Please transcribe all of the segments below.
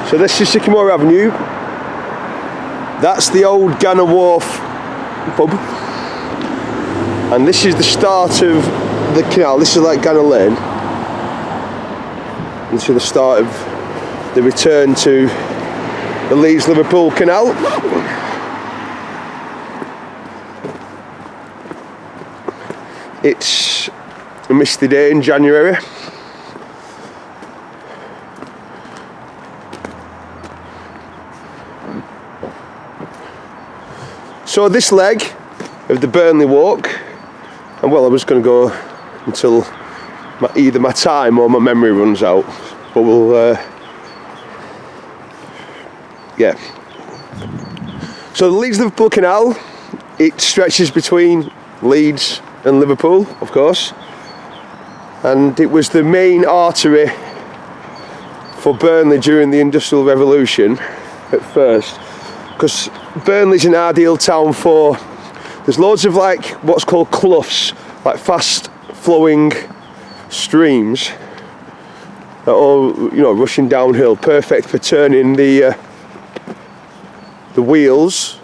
So this is Sycamore Avenue. That's the old Gannow Wharf pub. And this is the start of the canal. This is like Gannow Lane. And this is the start of the return to the Leeds-Liverpool Canal. It's a misty day in January. So this leg of the Burnley walk, and well, I was going to go until either my time or my memory runs out, but we'll yeah. So the Leeds-Liverpool Canal, it stretches between Leeds and Liverpool, of course, and it was the main artery for Burnley during the Industrial Revolution at first, because Burnley's an ideal town for, there's loads of like what's called cloughs, like fast flowing streams that are all, you know, rushing downhill, perfect for turning the wheels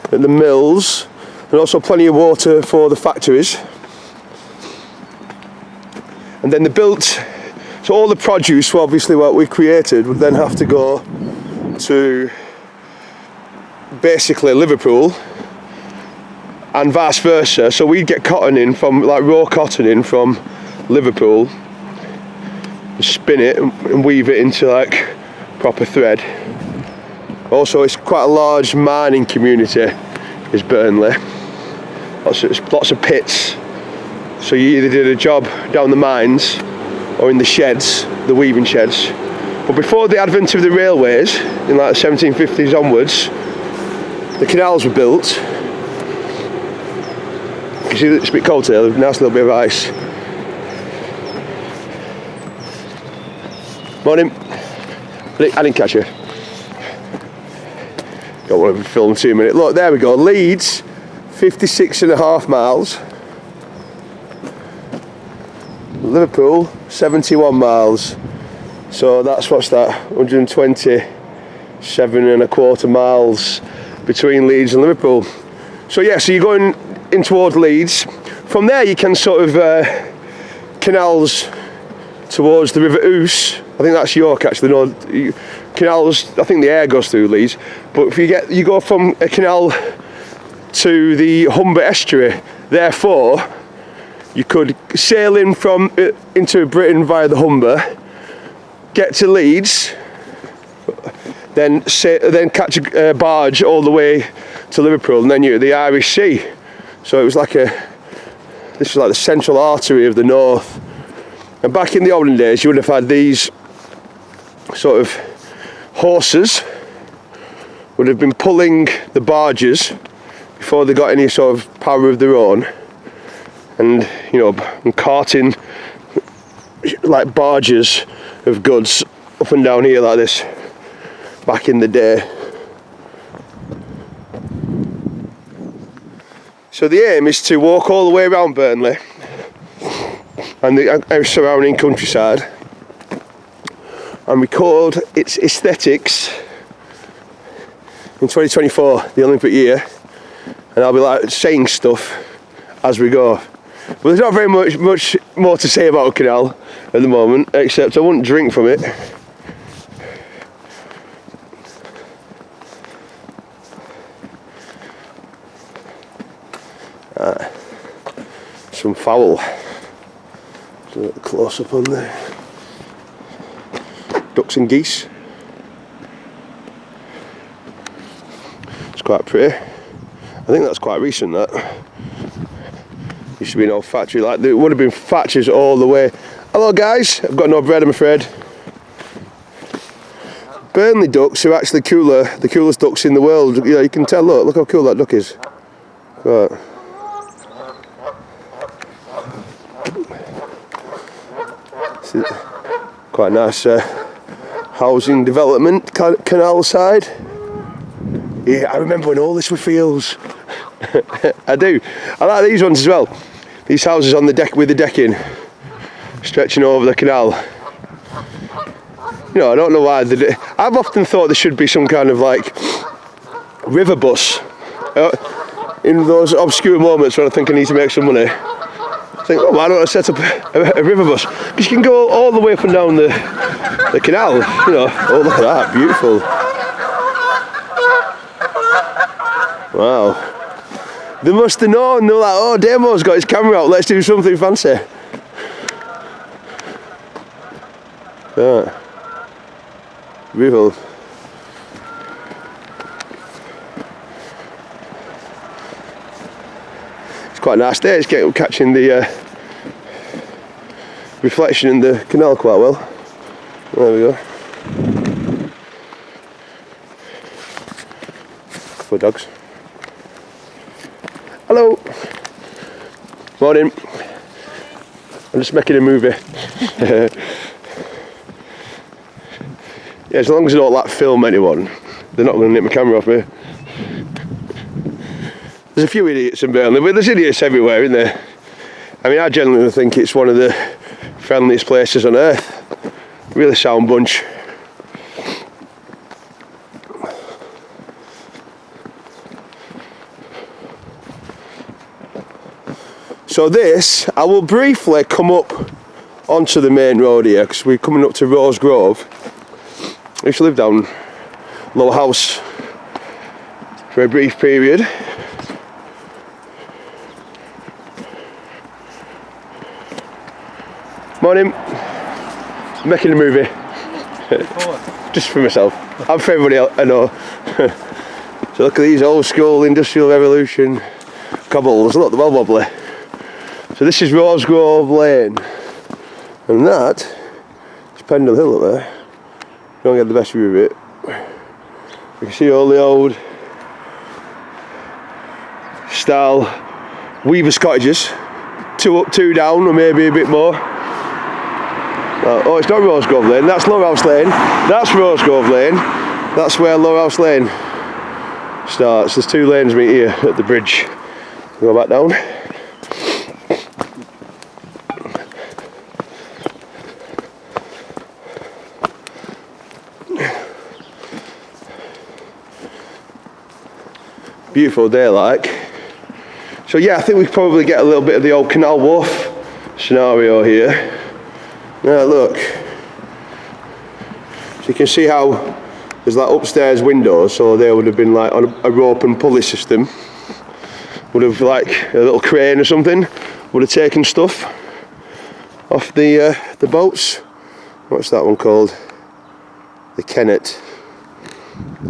at the mills, and also plenty of water for the factories. And then they built, so all the produce, well, obviously what we created, would then have to go to basically Liverpool and vice versa. So we'd get cotton in from, like raw cotton in from Liverpool, spin it and weave it into like proper thread. Also, it's quite a large mining community, is Burnley. Lots of pits. So you either did a job down the mines or in the sheds, the weaving sheds. But before the advent of the railways, in like the 1750s onwards, the canals were built. You see, it's a bit cold today, there's a nice little bit of ice. Morning. I didn't catch you. Don't want to film 2 minutes. Look, there we go. Leeds, 56.5 miles. Liverpool, 71 miles. So that's, what's that? 127.25 miles between Leeds and Liverpool. So yeah, so you're going in towards Leeds. From there you can sort of canals towards the River Ouse. I think that's York actually. No, canals, I think the air goes through Leeds. But if you go from a canal to the Humber estuary, therefore you could sail in from into Britain via the Humber, get to Leeds, then catch a barge all the way to Liverpool, and then you're at the Irish Sea. So it was like this was like the central artery of the north. And back in the olden days, you would have had these sort of horses would have been pulling the barges before they got any sort of power of their own, and you know, and carting like barges of goods up and down here like this back in the day. So the aim is to walk all the way around Burnley and the surrounding countryside and record its aesthetics in 2024, the Olympic year, and I'll be like saying stuff as we go. But there's not very much more to say about a canal at the moment, except I wouldn't drink from it. Some fowl. A little close up on there. Ducks and geese. It's quite pretty. I think that's quite recent, that. Used to be an old factory, like there would have been factories all the way. Hello guys, I've got no bread, I'm afraid. Burnley ducks are actually the coolest ducks in the world. You know, you can tell, look how cool that duck is. Right. Quite nice housing development, canal side. Yeah, I remember when all this were fields. I do. I like these ones as well. These houses on the deck with the decking stretching over the canal. You know, I don't know why they do. I've often thought there should be some kind of like river bus in those obscure moments when I think I need to make some money. I think, oh, why don't I set up a river bus? Because you can go all the way up and down the canal. You know, oh, look at that, beautiful. Wow. They must have known. They were like, oh, Damo's got his camera out, let's do something fancy. Yeah. Beautiful. It's quite a nice day. It's catching the reflection in the canal quite well. There we go. Couple of dogs. Hello. Morning. I'm just making a movie. Yeah, as long as I don't like film anyone, they're not going to nip my camera off me. There's a few idiots in Burnley, but there's idiots everywhere, isn't there? I mean, I genuinely think it's one of the friendliest places on earth. Really sound bunch. So this, I will briefly come up onto the main road here because we're coming up to Rose Grove. I used to live down Low House for a brief period. Morning. I'm making a movie. Just for myself. And for everybody else I know. So look at these old school Industrial Revolution cobbles. Look, they're well wobbly. So this is Rose Grove Lane. And that is Pendle Hill up there. Don't get the best view of it. You can see all the old style weavers' cottages. 2 up, 2 down, or maybe a bit more. Oh, it's not Rose Grove Lane, that's Low House Lane. That's Rose Grove Lane. That's where Low House Lane starts. There's 2 lanes meet here at the bridge. Go back down. Beautiful day like. So yeah, I think we probably get a little bit of the old Canal Wharf scenario here. Now look. So you can see how there's like upstairs windows, so they would have been like on a rope and pulley system. Would have like a little crane or something, would have taken stuff off the boats. What's that one called? The Kennet.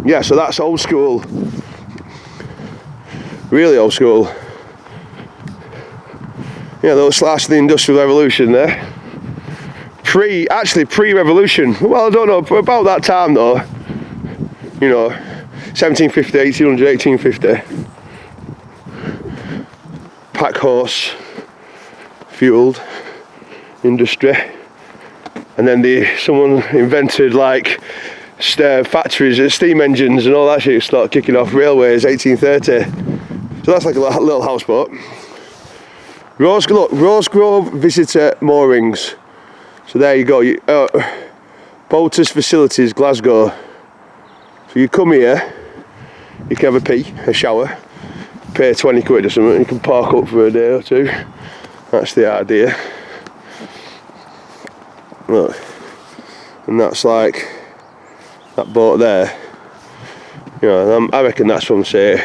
Yeah, so that's old school. Really old school. Yeah, little slash of the Industrial Revolution there. Pre-revolution. Well, I don't know, about that time though. You know, 1750, 1800, 1850. Pack horse fueled industry. And then someone invented like factories, steam engines and all that shit started kicking off. Railways, 1830. So that's like a little houseboat. Rose Grove Visitor Moorings. So there you go. Boaters Facilities, Glasgow. So you come here, you can have a shower, pay 20 quid or something, you can park up for a day or 2. That's the idea. Look. And that's like that boat there. You know, I reckon that's from, say,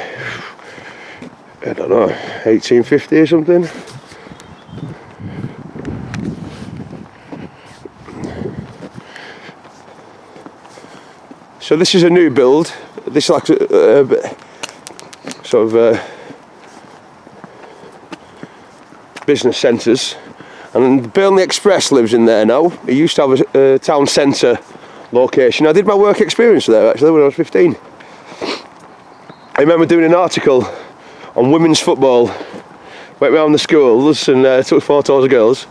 I don't know, 1850 or something. So this is a new build. This is like sort of business centres. And Burnley Express lives in there now. It used to have a town centre location. I did my work experience there actually when I was 15. I remember doing an article on women's football. Went round the schools and took photos of girls.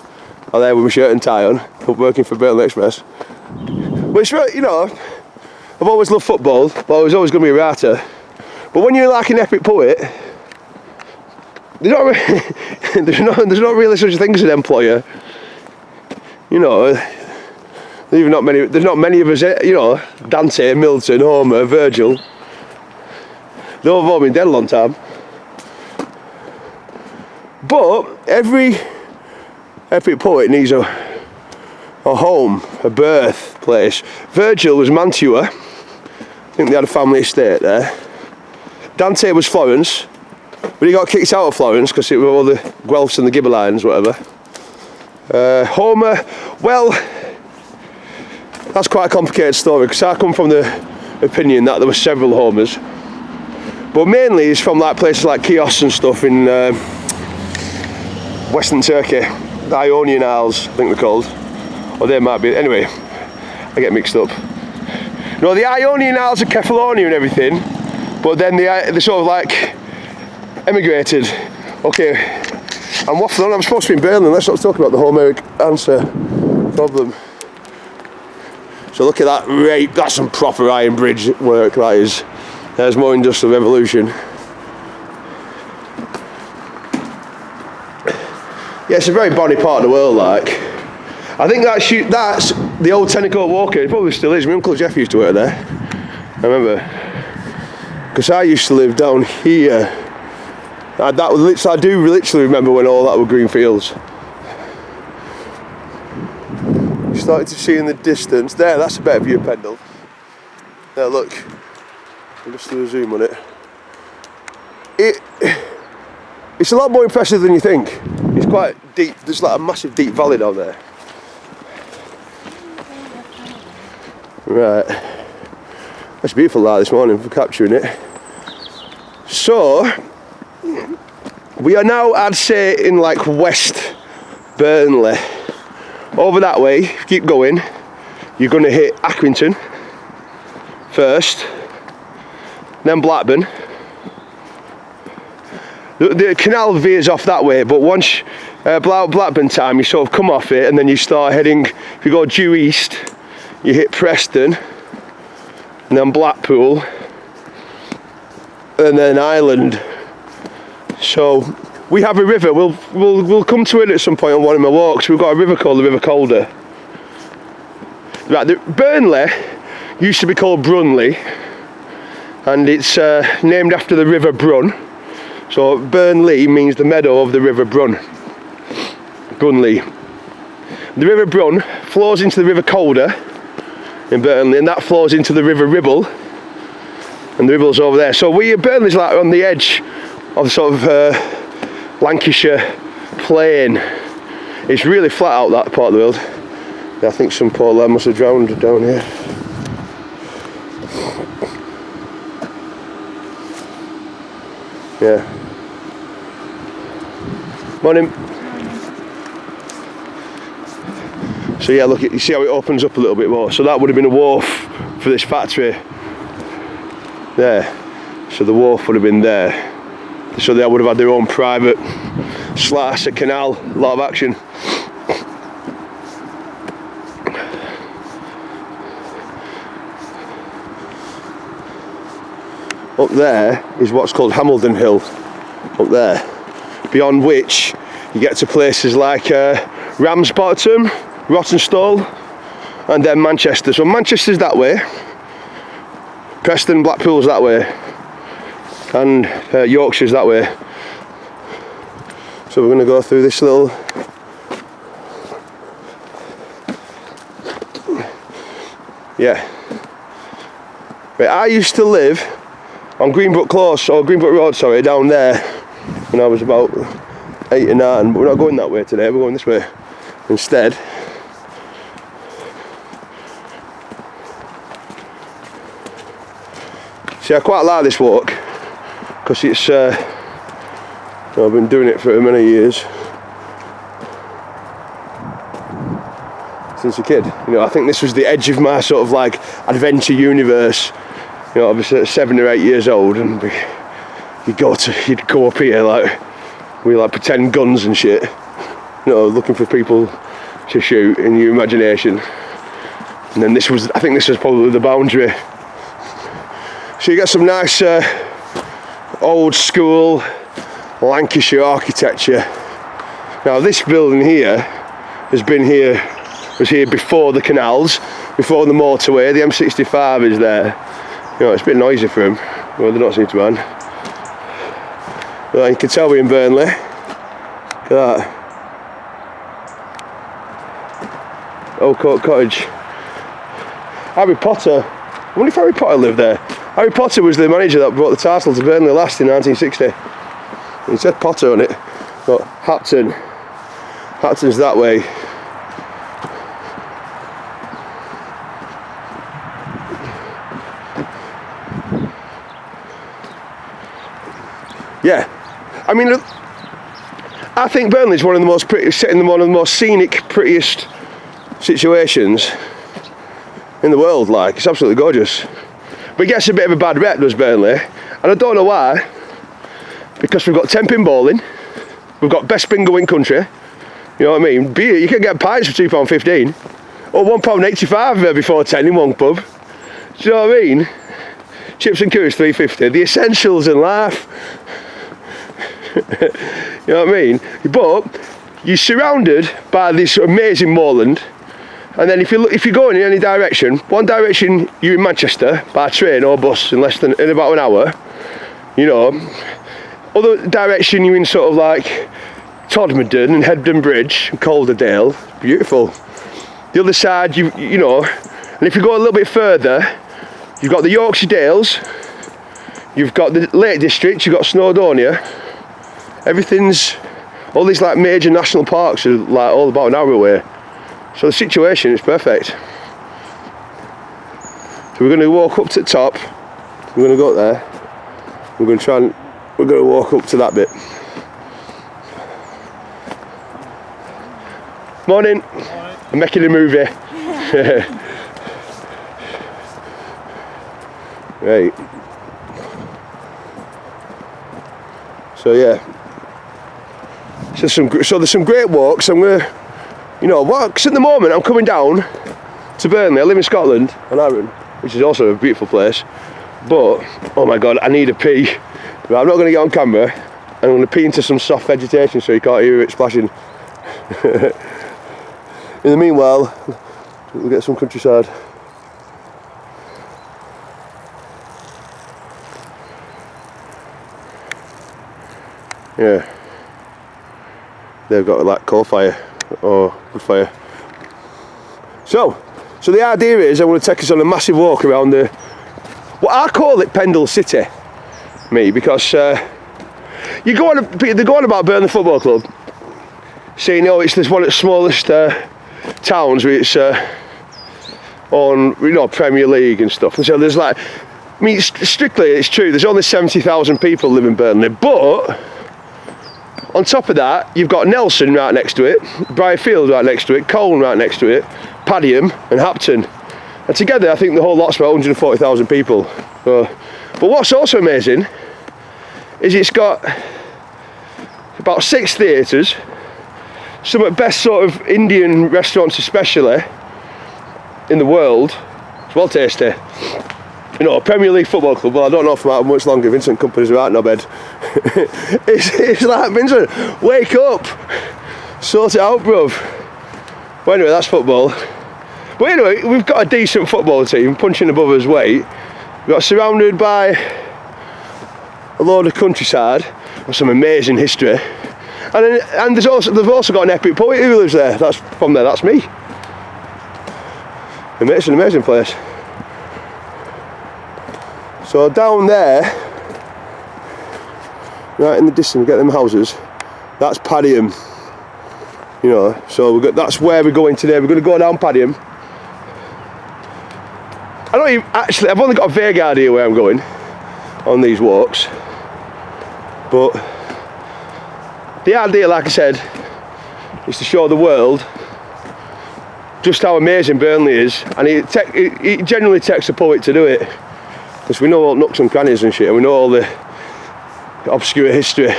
I'm there with my shirt and tie on, working for Burnley Express. Which, you know, I've always loved football, but I was always going to be a writer. But when you're like an epic poet, there's not really such a thing as an employer. You know, There's not many of us, you know, Dante, Milton, Homer, Virgil. They've all been dead a long time. But every epic poet needs a home, a birthplace. Virgil was Mantua. I think they had a family estate there. Dante was Florence, but he got kicked out of Florence because it were all the Guelphs and the Ghibellines, whatever. Homer, well, that's quite a complicated story because I come from the opinion that there were several Homers, but mainly he's from like places like Chios and stuff in Western Turkey, the Ionian Isles, I think they're called, or they might be. Anyway, I get mixed up. No, the Ionian Isles are Kefalonia and everything, but then they sort of like emigrated. Okay, I'm waffling on. I'm supposed to be in Burnley. Let's not talk about the Homeric answer problem. So look at that rape. That's some proper iron bridge work, that is. There's more industrial revolution. Yeah, it's a very bonny part of the world, like. I think that's the old Tennycourt Walker. It probably still is. My Uncle Jeff used to work there. I remember. Because I used to live down here. I do literally remember when all that were green fields. You started to see in the distance. There, that's a better view of Pendle. There, look. I'll just do a zoom on it. It's a lot more impressive than you think. It's quite deep. There's like a massive deep valley down there. Right. That's beautiful light this morning for capturing it. So, we are now, I'd say, in like West Burnley. Over that way, if you keep going, you're going to hit Accrington first, then Blackburn. The canal veers off that way, but once Blackburn time, you sort of come off it and then you start heading, if you go due east, you hit Preston, and then Blackpool, and then Ireland. So we have a river. We'll come to it at some point on one of my walks. We've got a river called the River Calder. Right, Burnley used to be called Brunley, and it's named after the River Brun. So Burnley means the meadow of the River Brun. Brunley. The River Brun flows into the River Calder in Burnley, and that flows into the River Ribble, and the Ribble's over there. So Burnley's like on the edge of sort of Lancashire plain. It's really flat out, that part of the world. Yeah, I think some poor lad must have drowned down here. Yeah. Morning. So yeah, look, you see how it opens up a little bit more. So that would have been a wharf for this factory there. So the wharf would have been there. So they would have had their own private slice of canal, a lot of action. Up there is what's called Hamilton Hill, up there, beyond which you get to places like Ramsbottom, Rawtenstall, and then Manchester. So Manchester's that way, Preston, Blackpool's that way, and Yorkshire's that way. So we're going to go through this little Right, I used to live on Greenbrook Road, sorry, down there when I was about 8 or 9, but we're not going that way today, we're going this way instead. See, I quite like this walk because it's I've been doing it for many years, since a kid. You know, I think this was the edge of my sort of like adventure universe. You know, obviously at 7 or 8 years old, and you'd go up here like with like pretend guns and shit. You know, looking for people to shoot in your imagination. And then I think this was probably the boundary. So you get some nice old school Lancashire architecture. Now this building here has been here was here before the canals, before the motorway. The M65 is there. You know, it's a bit noisy for them. Well, they don't seem to mind. Well, you can tell we're in Burnley. Look at that. Old Court Cottage. Harry Potter. I wonder if Harry Potter lived there. Harry Potter was the manager that brought the title to Burnley last in 1960. It said Potter on it. But Hapton. Hapton's that way. Yeah. I mean, look, I think Burnley's one of the most set in one of the most scenic, prettiest situations in the world. Like, it's absolutely gorgeous. But it gets a bit of a bad rep, does Burnley, and I don't know why. Because we've got 10-pin bowling, we've got best bingo in country. You know what I mean? Beer, you can get pints for £2.15 or £1.85 before 10 in one pub. Do you know what I mean? Chips and curries £3.50. The essentials in life. You know what I mean? But you're surrounded by this amazing moorland, and then if you're going in any direction, one direction you're in Manchester by train or bus in about an hour. You know, other direction you're in sort of like Todmorden and Hebden Bridge and Calderdale. Beautiful. The other side, you know, and if you go a little bit further, you've got the Yorkshire Dales, you've got the Lake District, you've got Snowdonia. Everything's, all these like major national parks are like all about an hour away. So the situation is perfect. So we're going to walk up to the top. We're going to go up there. We're going to walk up to that bit. Morning. I'm making a movie. Right. So yeah. So there's some great walks. I'm gonna, you know, walks at the moment. I'm coming down to Burnley. I live in Scotland, on Arran, which is also a beautiful place. But oh my God, I need a pee. But I'm not going to get on camera. I'm going to pee into some soft vegetation so you can't hear it splashing. In the meanwhile, we'll get some countryside. Yeah. They've got like coal fire or wood fire. So the idea is I want to take us on a massive walk around what I call it Pendle City, because they're going about Burnley Football Club, saying, oh, it's one of the smallest towns with its own, you know, Premier League and stuff. And so there's like, I mean, strictly it's true, there's only 70,000 people live in Burnley, but on top of that, you've got Nelson right next to it, Brierfield right next to it, Colne right next to it, Padiham and Hapton. And together, I think the whole lot's about 140,000 people. But what's also amazing is it's got about 6 theatres, some of the best sort of Indian restaurants especially in the world. It's well tasty. You know, a Premier League football club, well, I don't know for how much longer Vincent Kompany's out in bed. it's like, Vincent, wake up, sort it out, bruv. But anyway, that's football. But anyway, we've got a decent football team punching above us weight. We've got surrounded by a load of countryside with some amazing history. And they've also got an epic poet who lives there. That's from there, that's me. It's an amazing place. So down there, right in the distance, we get them houses. That's Padiham. You know, so that's where we're going today. We're going to go down Padiham. I've only got a vague idea where I'm going on these walks. But the idea, like I said, is to show the world just how amazing Burnley is. And it generally takes a poet to do it. Because we know all nooks and crannies and shit, and we know all the obscure history.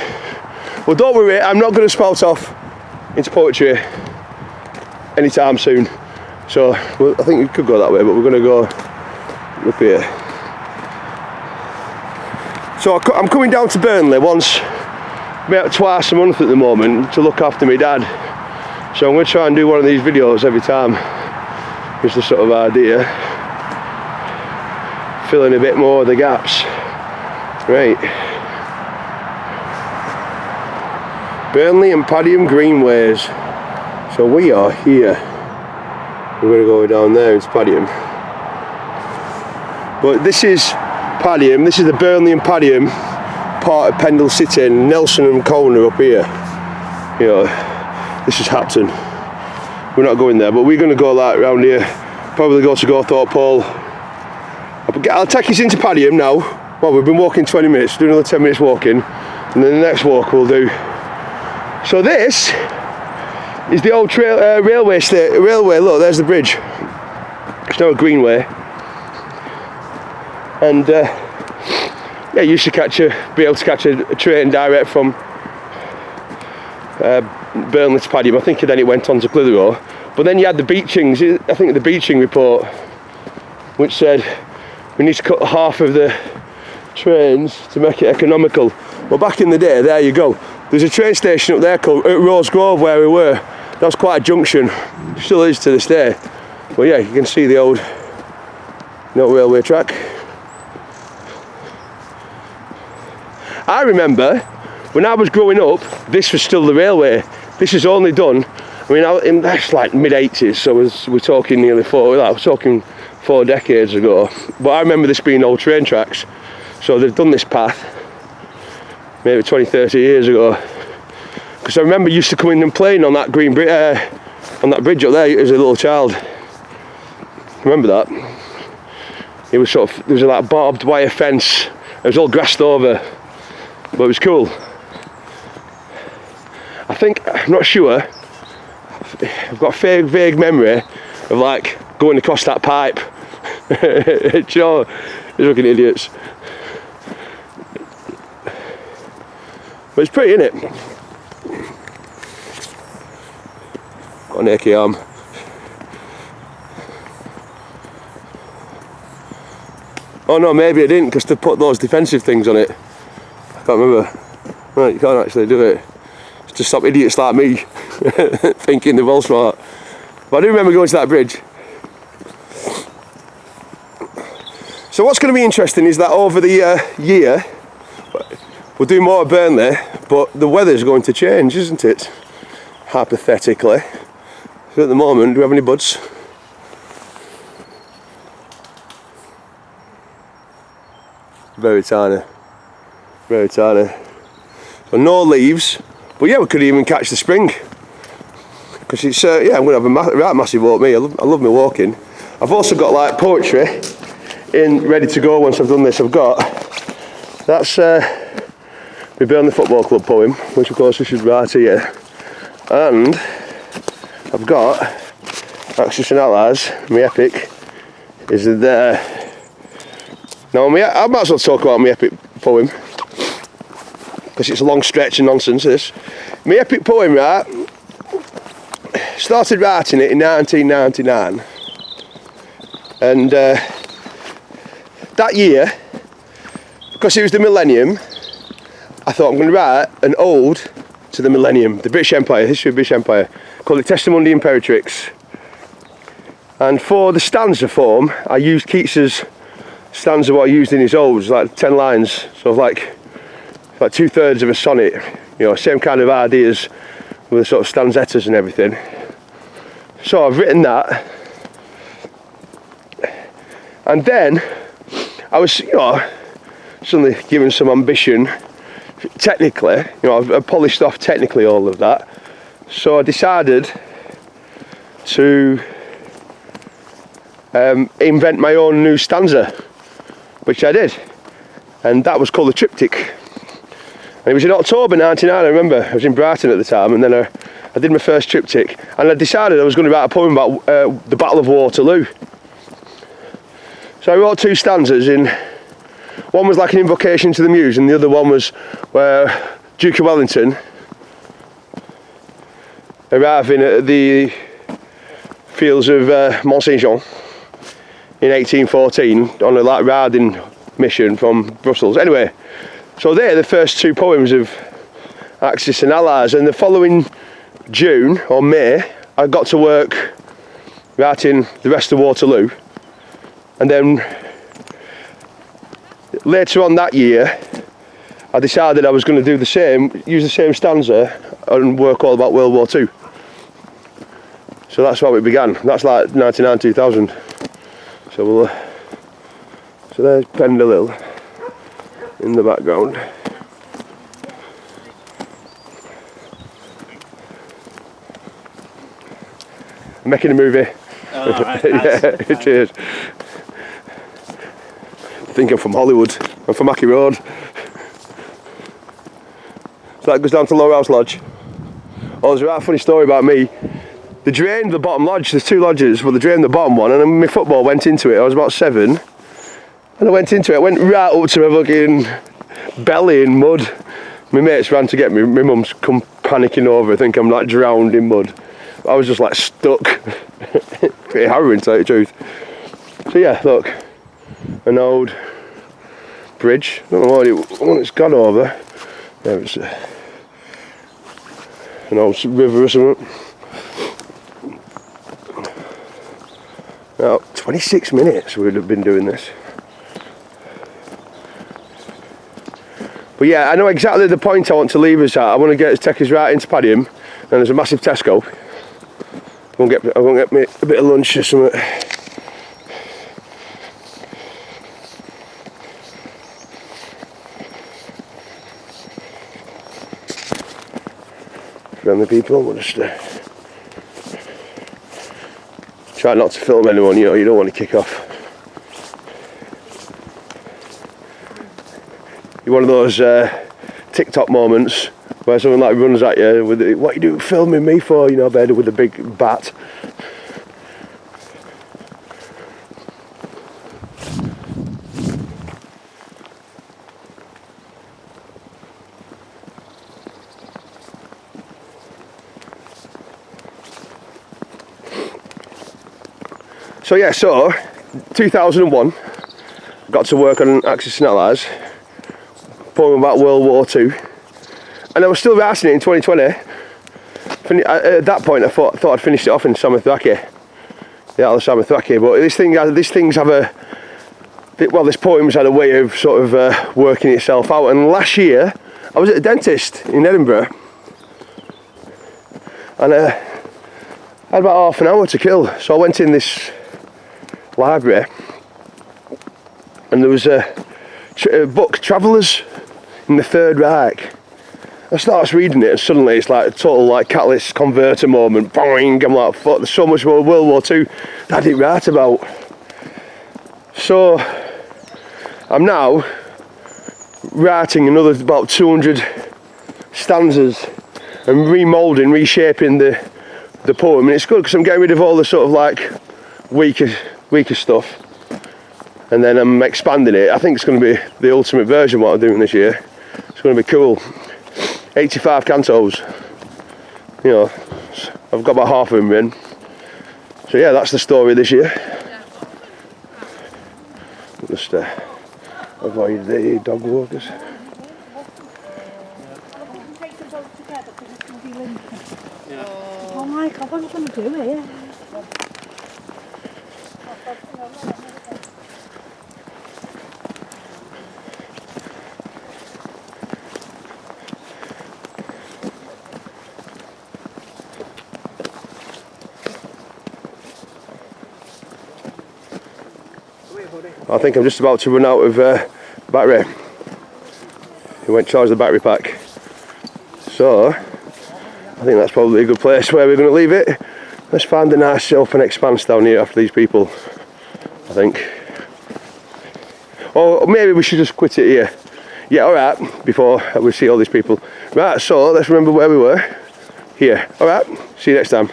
Well, don't worry, I'm not going to spout off into poetry anytime soon. So, well, I think we could go that way, but we're going to go up here. So I'm coming down to Burnley twice a month at the moment to look after my dad. So I'm going to try and do one of these videos every time. Just the sort of idea. Filling a bit more of the gaps. Right. Burnley and Padiham Greenways. So we are here. We're going to go down there into Padiham. But this is Padiham. This is the Burnley and Padiham part of Pendle City, and Nelson and Colne are up here. You know, this is Hapton. We're not going there, but we're going to go like around here. Probably go to Gawthorpe Hall. I'll take us into Padiham now. Well, we've been walking 20 minutes, do another 10 minutes walking, and then the next walk we'll do. So this is the old railway. Look, there's the bridge. It's now a Greenway. And yeah, you used to be able to catch a train direct from Burnley to Padiham. I think then it went on to Clitheroe. But then you had the Beechings. I think the Beeching report, which said we need to cut half of the trains to make it economical. Well, back in the day, there you go. There's a train station up there called Rose Grove where we were. That was quite a junction. Still is to this day. But yeah, you can see the old railway track. I remember when I was growing up, this was still the railway. This is only done. I mean, that's like mid-80s, so we're talking nearly we're talking 4 decades ago. But I remember this being old train tracks. So they've done this path maybe 20, 30 years ago. Because I remember used to come in and playing on that on that bridge up there as a little child. Remember that? It was there was a like barbed wire fence. It was all grassed over, but it was cool. I'm not sure. I've got a vague memory of like going across that pipe. Do you know, these fucking idiots. But it's pretty, isn't it? Got an achy arm. Oh no, maybe I didn't, because they put those defensive things on it. I can't remember. Right, you can't actually do it. It's to stop idiots like me thinking they're well smart. But I do remember going to that bridge. So what's going to be interesting is that over the year, we'll do more at Burnley, but the weather's going to change, isn't it? Hypothetically. So at the moment, do we have any buds? Very tiny. Very tiny. So no leaves, but yeah, we could even catch the spring. Because it's, yeah, I'm going to have a right massive walk, me. I love my walking. I've also got like poetry ready to go once I've done this. I've got, that's my Burnley Football Club poem, which of course I should write here. And I've got Axis and Allies, my epic, is there. Now I might as well talk about my epic poem, because it's a long stretch of nonsense this. My epic poem, right, started writing it in 1999. And that year, because it was the millennium, I thought I'm going to write an ode to the millennium, the British Empire, history of the British Empire, called it Testamundi Imperatrix. And for the stanza form, I used Keats's stanza, what I used in his odes, like 10 lines, so like 2/3 of a sonnet, you know, same kind of ideas with the sort of stanzettas and everything. So I've written that, and then I was, you know, suddenly given some ambition technically, you know, I've polished off technically all of that, so I decided to invent my own new stanza, which I did, and that was called the Triptych. And it was in October 1999, I remember. I was in Brighton at the time, and then I did my first triptych, and I decided I was going to write a poem about the Battle of Waterloo. So I wrote 2 stanzas in. One was like an invocation to the muse, and the other one was where Duke of Wellington, arriving at the fields of Mont Saint Jean in 1814 on a like riding mission from Brussels. Anyway, so they're the first 2 poems of Axis and Allies, and the following June or May, I got to work writing the rest of Waterloo, and then later on that year I decided I was going to do the same, use the same stanza and work all about World War II. So that's how it began. That's like 99, 2000. So so there's Pendle Hill in the background. I'm making a movie. Oh, right, yeah, cheers. I think I'm from Hollywood. I'm from Mackey Road. So that goes down to Lower House Lodge. Oh, there's a right funny story about me. They drained the bottom lodge. There's 2 lodges, but they drained the bottom one, and then my football went into it. I was about 7, and I went into it. I went right up to my fucking belly in mud. My mates ran to get me. My mum's come panicking over. I think I'm like drowned in mud. I was just like stuck. Pretty harrowing, to tell you the truth. So yeah, look, an old bridge. I don't know what it's gone over. There it's an old river or something. Now, 26 minutes we'd have been doing this. But yeah, I know exactly the point I want to leave us at. I want to take us right into Padiham, and there's a massive Tesco. I'm gonna get me a bit of lunch or something. Friendly people, we'll just try not to film anyone, you know, you don't want to kick off. You're one of those TikTok moments where someone like runs at you with the, what are you filming me for, you know, bed with a big bat. So yeah, 2001, got to work on Axis and Allies, poem about World War II, and I was still writing it in 2020. At that point I thought I'd finished it off in Samothrace, the Atlas Samothrace, but these things have a, well, this poem's had a way of sort of working itself out. And last year I was at a dentist in Edinburgh, and I had about half an hour to kill, so I went in this library, and there was a book, Travellers in the Third Reich. I started reading it, and suddenly it's like a total like catalyst converter moment. Boing! I'm like, fuck, there's so much more World War II that I didn't write about. So I'm now writing another about 200 stanzas and remoulding, reshaping the poem, and it's good because I'm getting rid of all the sort of like weaker stuff, and then I'm expanding it. I think it's going to be the ultimate version what I'm doing this year. It's going to be cool. 85 cantos, you know, I've got about half of them in. So yeah, that's the story this year. Just avoid the dog walkers. Oh my God, what am I going to do here? I think I'm just about to run out of battery. We went charge the battery pack. So I think that's probably a good place where we're going to leave it. Let's find a nice open expanse down here after these people, I think. Or maybe we should just quit it here. Yeah, alright, before we see all these people. Right, so let's remember where we were. Here. Alright, see you next time.